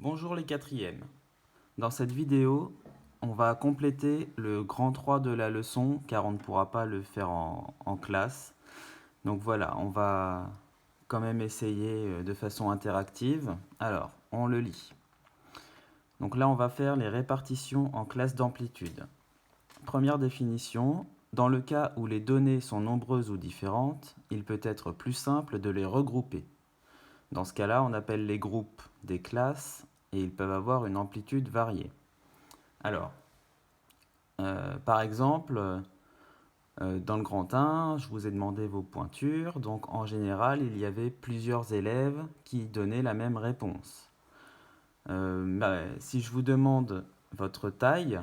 Bonjour les quatrièmes. Dans cette vidéo, on va compléter le grand 3 de la leçon car on ne pourra pas le faire en classe. Donc voilà, on va quand même essayer de façon interactive. Alors, on le lit. Donc là, on va faire les répartitions en classes d'amplitude. Première définition, dans le cas où les données sont nombreuses ou différentes, il peut être plus simple de les regrouper. Dans ce cas-là, on appelle les groupes des classes et ils peuvent avoir une amplitude variée. Alors, par exemple, dans le grand 1, je vous ai demandé vos pointures. Donc, en général, il y avait plusieurs élèves qui donnaient la même réponse. Si je vous demande votre taille,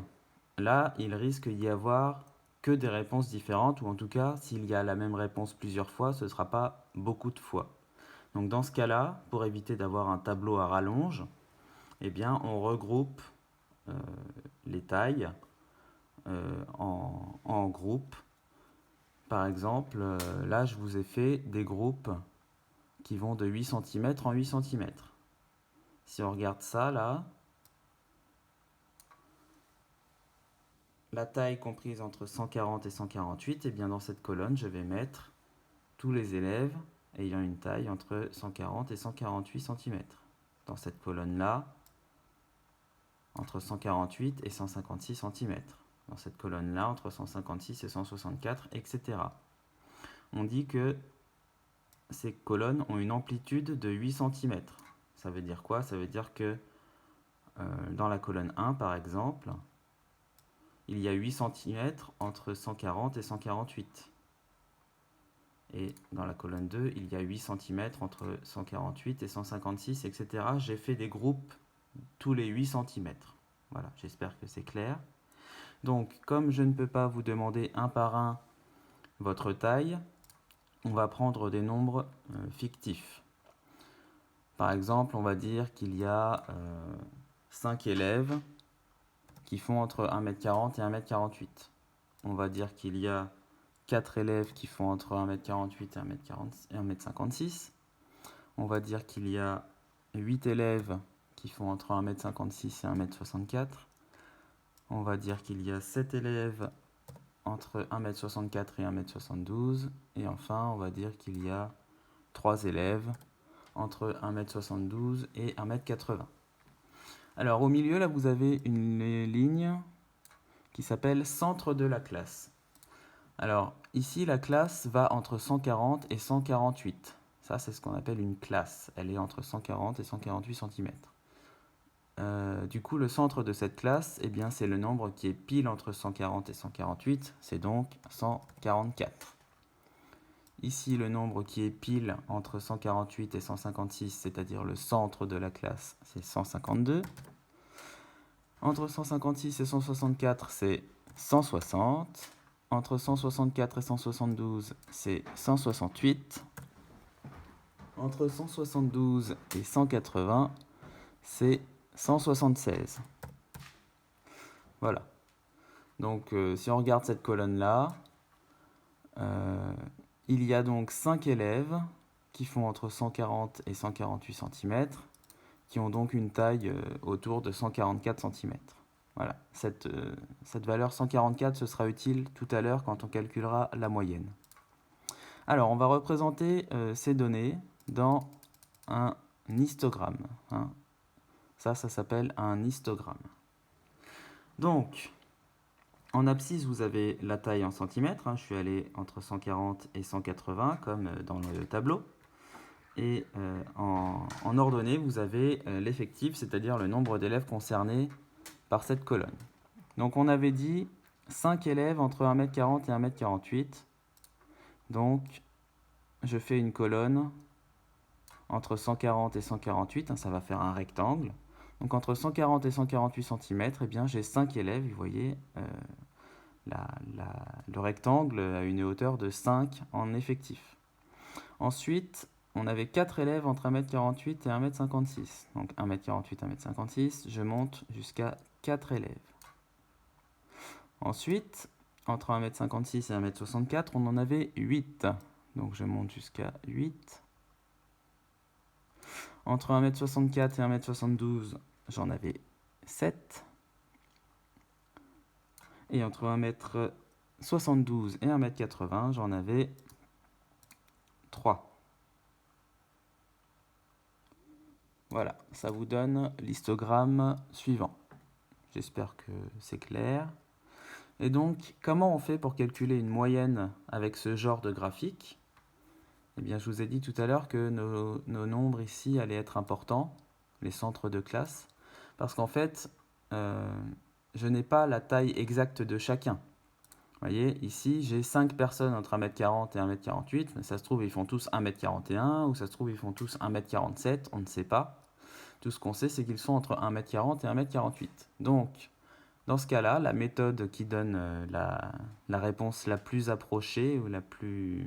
là, il risque d'y avoir que des réponses différentes, ou en tout cas, s'il y a la même réponse plusieurs fois, ce ne sera pas beaucoup de fois. Donc, dans ce cas-là, pour éviter d'avoir un tableau à rallonge, eh bien, on regroupe euh, les tailles en groupes. Par exemple, là, je vous ai fait des groupes qui vont de 8 cm en 8 cm. Si on regarde ça, là, la taille comprise entre 140 et 148, et bien dans cette colonne, je vais mettre tous les élèves ayant une taille entre 140 et 148 cm. Dans cette colonne-là, entre 148 et 156 cm. Dans cette colonne-là, entre 156 et 164, etc. On dit que ces colonnes ont une amplitude de 8 cm. Ça veut dire quoi? Ça veut dire que dans la colonne 1, par exemple, il y a 8 cm entre 140 et 148. Et dans la colonne 2, il y a 8 cm entre 148 et 156, etc. J'ai fait des groupes tous les 8 cm. Voilà, j'espère que c'est clair. Donc, comme je ne peux pas vous demander un par un votre taille, on va prendre des nombres fictifs. Par exemple, on va dire qu'il y a 5 élèves qui font entre 1m40 et 1m48. On va dire qu'il y a 4 élèves qui font entre 1m48 et 1m56. On va dire qu'il y a 8 élèves qui font entre 1m56 et 1m64. On va dire qu'il y a 7 élèves entre 1m64 et 1m72. Et enfin, on va dire qu'il y a 3 élèves entre 1m72 et 1m80. Alors au milieu, là, vous avez une ligne qui s'appelle centre de la classe. Alors ici, la classe va entre 140 et 148. Ça, c'est ce qu'on appelle une classe. Elle est entre 140 et 148 cm. Du coup, le centre de cette classe, eh bien, c'est le nombre qui est pile entre 140 et 148. C'est donc 144. Ici, le nombre qui est pile entre 148 et 156, c'est-à-dire le centre de la classe, c'est 152. Entre 156 et 164, c'est 160. Entre 164 et 172, c'est 168. Entre 172 et 180, c'est 176. Voilà. Donc, si on regarde cette colonne-là, il y a donc 5 élèves qui font entre 140 et 148 cm, qui ont donc une taille autour de 144 cm. Voilà, cette valeur 144, ce sera utile tout à l'heure quand on calculera la moyenne. Alors, on va représenter ces données dans un histogramme. Hein. Ça s'appelle un histogramme. Donc, en abscisse, vous avez la taille en centimètres. Hein. Je suis allé entre 140 et 180, comme dans le tableau. Et en ordonnée, vous avez l'effectif, c'est-à-dire le nombre d'élèves concernés par cette colonne. Donc on avait dit 5 élèves entre 1m40 et 1m48. Donc je fais une colonne entre 140 et 148, hein, ça va faire un rectangle. Donc entre 140 et 148 cm, eh bien j'ai 5 élèves, vous voyez, le rectangle a une hauteur de 5 en effectif. Ensuite, on avait 4 élèves entre 1m48 et 1m56. Donc 1m48, 1m56, je monte jusqu'à 4 élèves. Ensuite, entre 1m56 et 1m64, on en avait 8. Donc je monte jusqu'à 8. Entre 1m64 et 1m72, j'en avais 7. Et entre 1m72 et 1m80, j'en avais 3. Voilà, ça vous donne l'histogramme suivant. J'espère que c'est clair. Et donc, comment on fait pour calculer une moyenne avec ce genre de graphique? Eh bien, je vous ai dit tout à l'heure que nos nombres ici allaient être importants, les centres de classe, parce qu'en fait, je n'ai pas la taille exacte de chacun. Vous voyez, ici, j'ai 5 personnes entre 1m40 et 1m48, mais ça se trouve, ils font tous 1m41, ou ça se trouve, ils font tous 1m47, on ne sait pas. Tout ce qu'on sait, c'est qu'ils sont entre 1m40 et 1m48. Donc, dans ce cas-là, la méthode qui donne la réponse la plus approchée ou la plus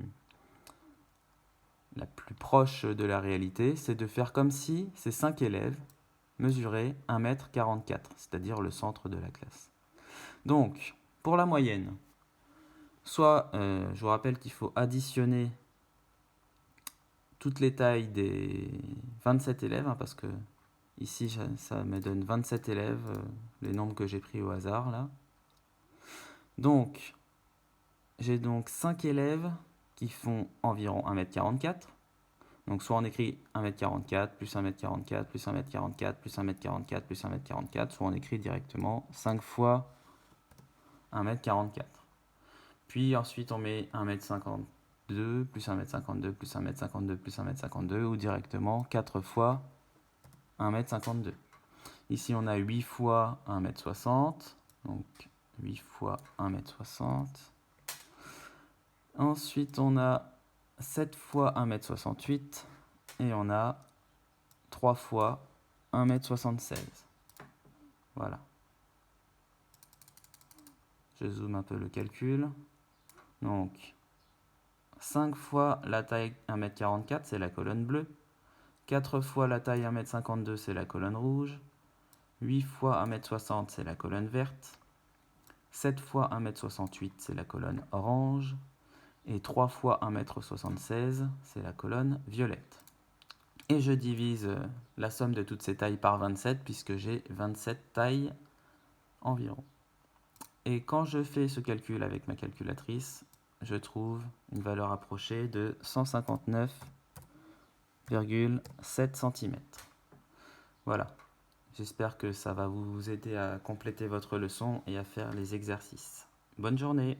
proche de la réalité, c'est de faire comme si ces 5 élèves mesuraient 1m44, c'est-à-dire le centre de la classe. Donc, pour la moyenne, soit, je vous rappelle qu'il faut additionner toutes les tailles des 27 élèves, parce que ici, ça me donne 27 élèves, les nombres que j'ai pris au hasard, là. Donc, j'ai donc 5 élèves qui font environ 1m44. Donc, soit on écrit 1m44, plus 1m44, plus 1m44, plus 1m44, plus 1m44, soit on écrit directement 5 fois 1m44. Puis ensuite, on met 1m52, plus 1m52, plus 1m52, plus 1m52, ou directement 4 fois 1m52. Ici, on a 8 fois 1m60, donc 8 fois 1m60. Ensuite, on a 7 fois 1m68, et on a 3 fois 1m76. Voilà. Je zoome un peu le calcul. Donc, 5 fois la taille 1m44, c'est la colonne bleue. 4 fois la taille 1m52, c'est la colonne rouge. 8 fois 1m60, c'est la colonne verte. 7 fois 1m68, c'est la colonne orange. Et 3 fois 1m76, c'est la colonne violette. Et je divise la somme de toutes ces tailles par 27, puisque j'ai 27 tailles environ. Et quand je fais ce calcul avec ma calculatrice, je trouve une valeur approchée de 159,7 cm. Voilà. J'espère que ça va vous aider à compléter votre leçon et à faire les exercices. Bonne journée!